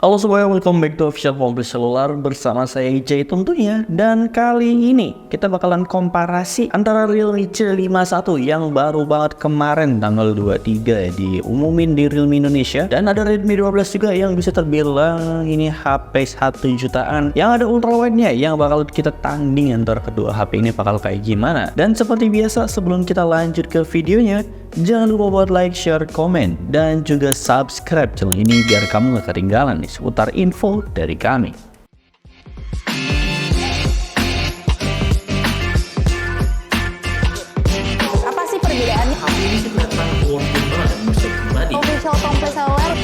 Halo semuanya, welcome back to Official Kompleks Seluler bersama saya Ijay tentunya. Dan kali ini kita bakalan komparasi antara Realme C51 yang baru banget kemarin tanggal 23 diumumin di Realme Indonesia, dan ada Redmi 12 juga yang bisa terbilang ini HP 1 jutaan yang ada ultrawide-nya, yang bakal kita tanding antara kedua HP ini bakal kayak gimana. Dan seperti biasa, sebelum kita lanjut ke videonya, jangan lupa buat like, share, komen, dan juga subscribe channel ini biar kamu gak ketinggalan nih seputar info dari kami. Apa sih perbedaannya? HP ini sih kelihatan working banget menurut saya pribadi. Official Kompleks Seluler.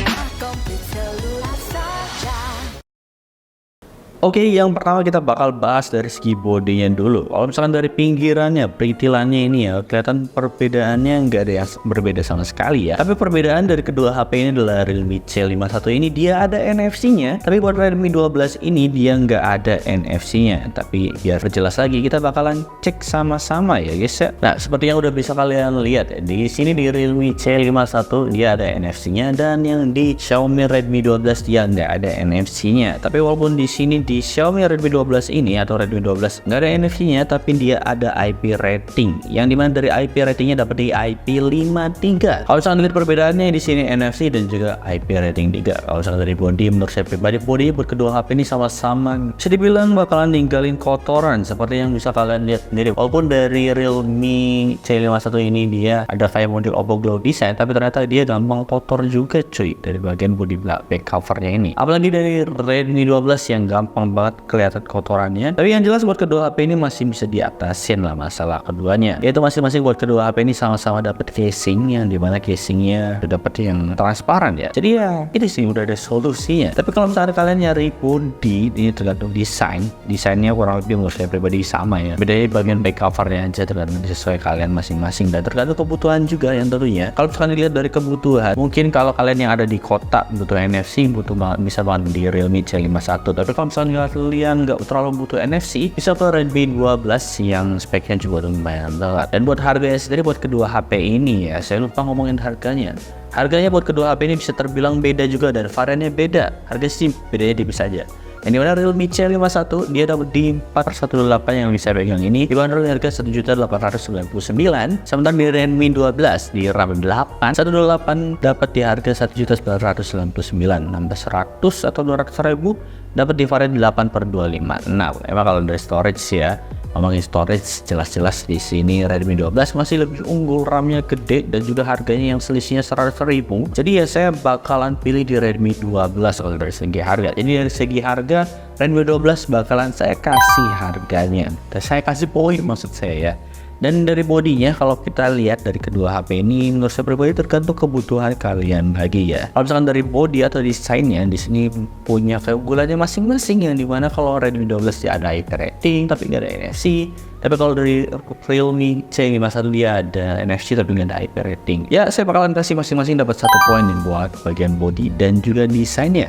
Oke, yang pertama kita bakal bahas dari segi bodinya dulu. Kalau misalkan dari pinggirannya, peritilannya ini ya, kelihatan perbedaannya nggak ada yang berbeda sama sekali ya. Tapi perbedaan dari kedua HP ini adalah Realme C51 ini dia ada NFC-nya, tapi buat Redmi 12 ini dia nggak ada NFC-nya. Tapi biar jelas lagi, kita bakalan cek sama-sama ya guys ya. Nah, seperti yang udah bisa kalian lihat ya, di sini di Realme C51 dia ada NFC-nya, dan yang di Xiaomi Redmi 12 dia nggak ada NFC-nya. Tapi walaupun di sini di Xiaomi Redmi 12 ini atau Redmi 12 nggak ada NFC-nya, tapi dia ada IP rating, yang dimana dari IP ratingnya dapat di IP53. Kalau misalkan lihat perbedaannya di sini NFC dan juga IP rating 3. Kalau misalkan dari body, menurut saya pribadi body buat kedua HP ini sama-sama bisa dibilang bakalan ninggalin kotoran seperti yang bisa kalian lihat sendiri. Walaupun dari Realme C51 ini dia ada kayak model Oppo Glow design, tapi ternyata dia gampang kotor juga cuy dari bagian body back covernya ini. Apalagi dari Redmi 12 yang gampang banget kelihatan kotorannya. Tapi yang jelas buat kedua HP ini masih bisa diatasin lah masalah keduanya, yaitu masing-masing buat kedua HP ini sama-sama dapat casing, yang dimana casingnya udah dapet yang transparan ya. Jadi ya ini sih udah ada solusinya. Tapi kalau misalnya kalian nyari body, ini tergantung desainnya kurang lebih menurut saya pribadi sama ya. Bedanya bagian back covernya aja tergantung sesuai kalian masing-masing, dan tergantung kebutuhan juga yang tentunya. Kalau misalkan dilihat dari kebutuhan, mungkin kalau kalian yang ada di kota butuh NFC, butuh banget, bisa banget di Realme C51. Tapi kalau misalnya kalian nggak terlalu butuh NFC, bisa ke Redmi 12 yang speknya juga lumayan banget. Dan buat harganya sendiri buat kedua HP ini ya, saya lupa ngomongin harganya. Harganya buat kedua HP ini bisa terbilang beda juga, dan variannya beda. Harga sih bedanya tipis aja. Yang dimana Realme C51 dia dapat di 418 yang bisa pegang ini dibanderol harga 1.899.000. Sementara di Redmi 12 di RAM 8 128 dapat di harga 1.999.000, nambah 100 atau 200.000 dapat di varian 8/256. Nah, emang kalau dari storage ya, ngomongin storage jelas-jelas di sini Redmi 12 masih lebih unggul, RAM-nya gede dan juga harganya yang selisihnya 100.000. Jadi ya saya bakalan pilih di Redmi 12 kalau dari segi harga. Jadi dari segi harga Redmi 12 bakalan saya kasih harganya, dan saya kasih poin maksud saya ya. Dan dari bodinya kalau kita lihat dari kedua HP ini, menurut saya pribadi tergantung kebutuhan kalian lagi ya. Kalau misalkan dari body atau desainnya, di sini punya keunggulannya masing-masing, yang dimana kalau Redmi 12 dia ada IP rating tapi nggak ada NFC. Tapi kalau dari Realme C51 dia ada NFC tapi nggak ada IP rating. Ya saya bakalan kasih masing-masing dapat 1 poin buat bagian body dan juga desainnya.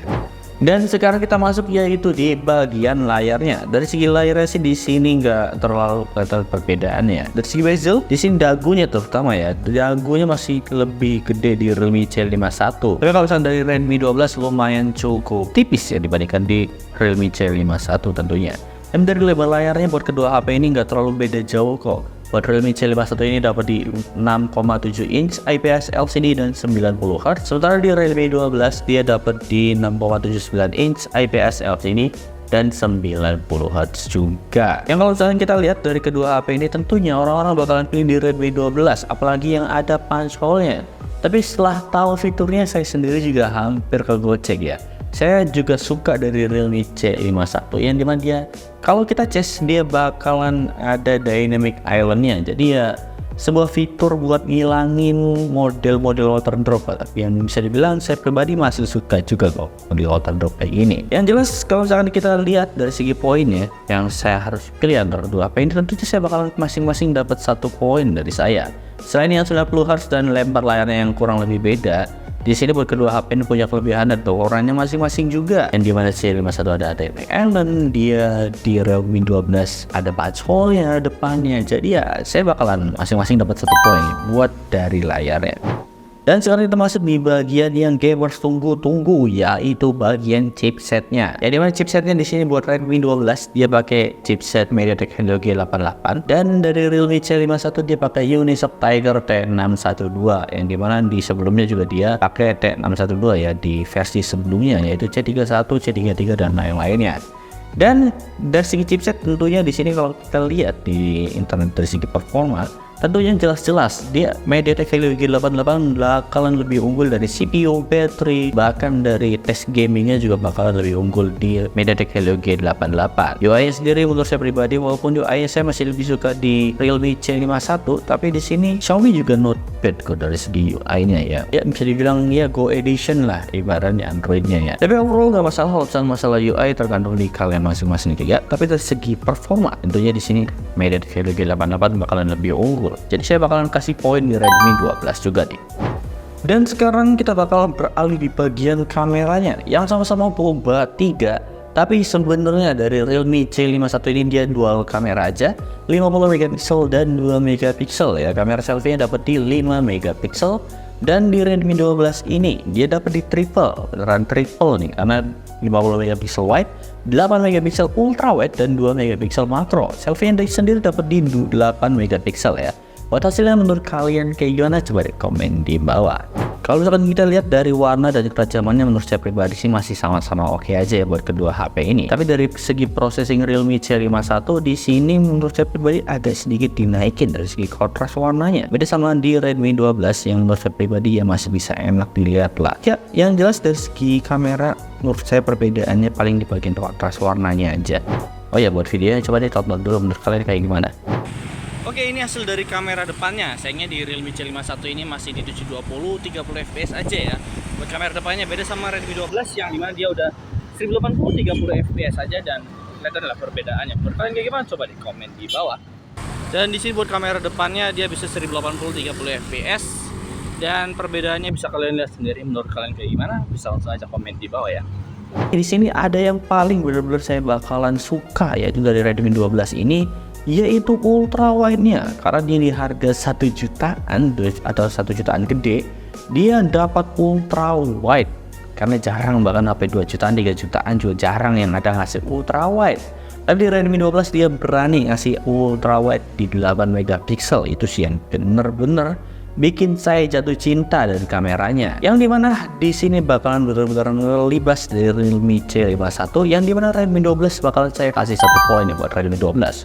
Dan sekarang kita masuk yaitu di bagian layarnya. Dari segi layarnya sih di sini nggak terlalu kelihatan perbedaannya. Dari segi bezel, di sini dagunya terutama ya, dagunya masih lebih gede di Realme C51. Tapi kalau misalnya dari Redmi 12 lumayan cukup tipis ya dibandingkan di Realme C51 tentunya. Dan dari lebar layarnya buat kedua HP ini nggak terlalu beda jauh kok. Buat Realme C51 ini dapat di 6,7 inch IPS LCD dan 90 Hz. Sementara di Realme 12 dia dapat di 6,79 inch IPS LCD dan 90 Hz juga. Yang kalau misalnya kita lihat dari kedua HP ini, tentunya orang-orang bakalan pilih di Redmi 12, apalagi yang ada punch hole-nya. Tapi setelah tahu fiturnya, saya sendiri juga hampir kegocek ya. Saya juga suka dari Realme C51 yang dimana dia kalau kita cas dia bakalan ada dynamic island-nya. Jadi ya sebuah fitur buat ngilangin model-model water drop, tapi yang bisa dibilang saya pribadi masih suka juga kok model water drop kayak gini. Yang jelas kalau misalkan kita lihat dari segi poinnya yang saya harus pilih antara dua HP ini, tentunya saya bakalan masing-masing dapat 1 poin dari saya. Selain yang 90 Hz dan lebar layarnya yang kurang lebih beda, di sini buat kedua HP ini punya kelebihan dan kekurangannya masing-masing juga. Yang dimana C51 ada dynamic island, dia di Realme 12 ada punch hole-nya depannya. Jadi ya saya bakalan masing-masing dapat 1 poin buat dari layarnya. Dan sekarang kita masuk di bagian yang gamers tunggu-tunggu, yaitu bagian chipsetnya. Ya, dimana chipsetnya di sini buat Redmi 12 dia pakai chipset MediaTek Helio G88, dan dari Realme C51 dia pakai Unisoc Tiger T612, yang dimana di sebelumnya juga dia pakai T612 ya di versi sebelumnya, yaitu C31, C33 dan lain-lainnya. Dan dari segi chipset tentunya di sini kalau kita lihat di internet dari segi performa, tentunya jelas-jelas dia MediaTek Helio G88 bakalan lebih unggul dari CPU, baterai, bahkan dari tes gamingnya juga bakalan lebih unggul di MediaTek Helio G88. UI sendiri menurut saya pribadi, walaupun UI saya masih lebih suka di Realme C51, tapi di sini Xiaomi juga not bad kok dari segi UI-nya ya. Ya bisa dibilang ya Go Edition lah ibaratnya Android-nya ya. Tapi overall nggak masalah, masalah UI tergantung di kalian masing-masing juga. Tapi dari segi performa tentunya di sini MediaTek Helio G88 bakalan lebih unggul. Jadi saya bakalan kasih poin di Redmi 12 juga nih. Dan sekarang kita bakal beralih di bagian kameranya yang sama-sama berubah 3. Tapi sebenarnya dari Realme C51 ini dia dual kamera aja, 50 megapiksel dan 2 megapiksel ya. Kamera selfie-nya dapat di 5 megapiksel. Dan di Redmi 12 ini dia dapat di triple, beneran triple nih, karena 50 megapiksel wide, 8 megapiksel ultra wide dan 2 megapiksel makro. Selfie yang sendiri dapat di 8 megapiksel ya. Buat hasilnya menurut kalian kayak gimana? Coba di komen di bawah. Kalau misalkan kita lihat dari warna dan ketajamannya, menurut saya pribadi sih masih sama-sama oke aja ya buat kedua HP ini. Tapi dari segi processing Realme C51 di sini menurut saya pribadi agak sedikit dinaikin dari segi kontras warnanya. Beda sama di Redmi 12 yang menurut saya pribadi ya masih bisa enak dilihat lah. Ya, yang jelas dari segi kamera menurut saya perbedaannya paling di bagian kontras warnanya aja. Oh ya, buat videonya coba deh tonton dulu menurut kalian kayak gimana. Oke, ini hasil dari kamera depannya. Sayangnya di Realme C51 ini masih di 720 30 fps aja ya. Buat kamera depannya beda sama Redmi 12 yang dimana dia udah 1080 30 fps aja, dan kelihatan lah perbedaannya. Menurut kalian kayak gimana? Coba di komen di bawah. Dan di sini buat kamera depannya dia bisa 1080 30 fps, dan perbedaannya bisa kalian lihat sendiri. Menurut kalian kayak gimana? Bisa langsung aja komen di bawah ya. Di sini ada yang paling benar-benar saya bakalan suka, yaitu dari Redmi 12 ini, yaitu ultra wide-nya. Karena dia di harga 1 jutaan atau 1 jutaan gede, dia dapat ultra wide. Karena jarang, bahkan HP 2 jutaan 3 jutaan juga jarang yang ada ngasih ultra wide. Tapi di Redmi 12 dia berani ngasih ultra wide di 8 megapiksel. Itu sih yang bener-bener bikin saya jatuh cinta dari kameranya. Yang dimana di sini bakalan benar-benar ngelibas dari Realme C51, yang dimana Redmi 12 bakalan saya kasih 1 poin ya buat Redmi 12.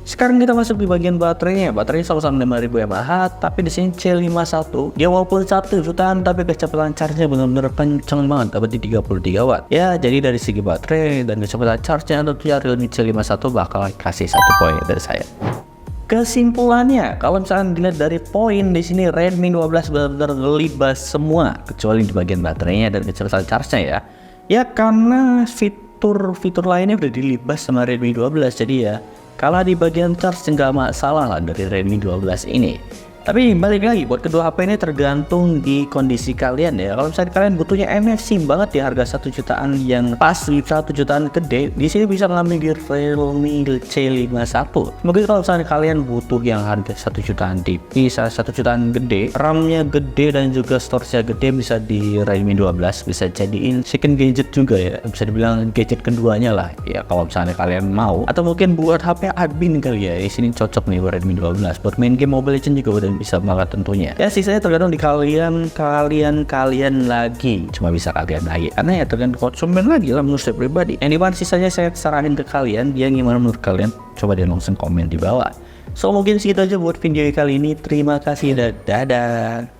Sekarang kita masuk di bagian baterainya. Baterainya sama-sama 5000 mAh, tapi di sini C51 dia walaupun 1 jutaan tapi kecepatan charge-nya benar-benar kenceng banget, dapat di 33 watt. Ya, jadi dari segi baterai dan kecepatan charge-nya tentunya Realme C51 bakal kasih 1 poin dari saya. Kesimpulannya, kalau misalkan dilihat dari poin di sini Redmi 12 benar-benar ngelibas semua kecuali di bagian baterainya dan kecepatan charge-nya ya. Ya karena fitur lainnya udah dilibas sama Redmi 12, jadi ya kalau di bagian charge nggak masalah lah dari Redmi 12 ini. Tapi balik lagi, buat kedua HP ini tergantung di kondisi kalian ya. Kalau misalnya kalian butuhnya NFC banget di harga 1 jutaan yang pas, 1 jutaan gede, di sini bisa ngambil di Realme C51. Mungkin kalau misalnya kalian butuh yang harga 1 jutaan tipis, 1 jutaan gede, RAM-nya gede dan juga storage-nya gede, bisa di Redmi 12, bisa jadiin second gadget juga ya. Bisa dibilang gadget keduanya lah ya kalau misalnya kalian mau. Atau mungkin buat HP admin kali ya. Di sini cocok nih buat Redmi 12. Buat main game Mobile Legends juga udah bisa banget tentunya. Ya sisanya tergantung di kalian lagi. Cuma bisa kalian lagi. Karena ya tergantung konsumen lagi lah menurut saya pribadi. Anyway, sisanya saya serahin ke kalian. Dia gimana menurut kalian? Coba dia langsung komen di bawah. So mungkin segitu aja buat video kali ini. Terima kasih dan dadah.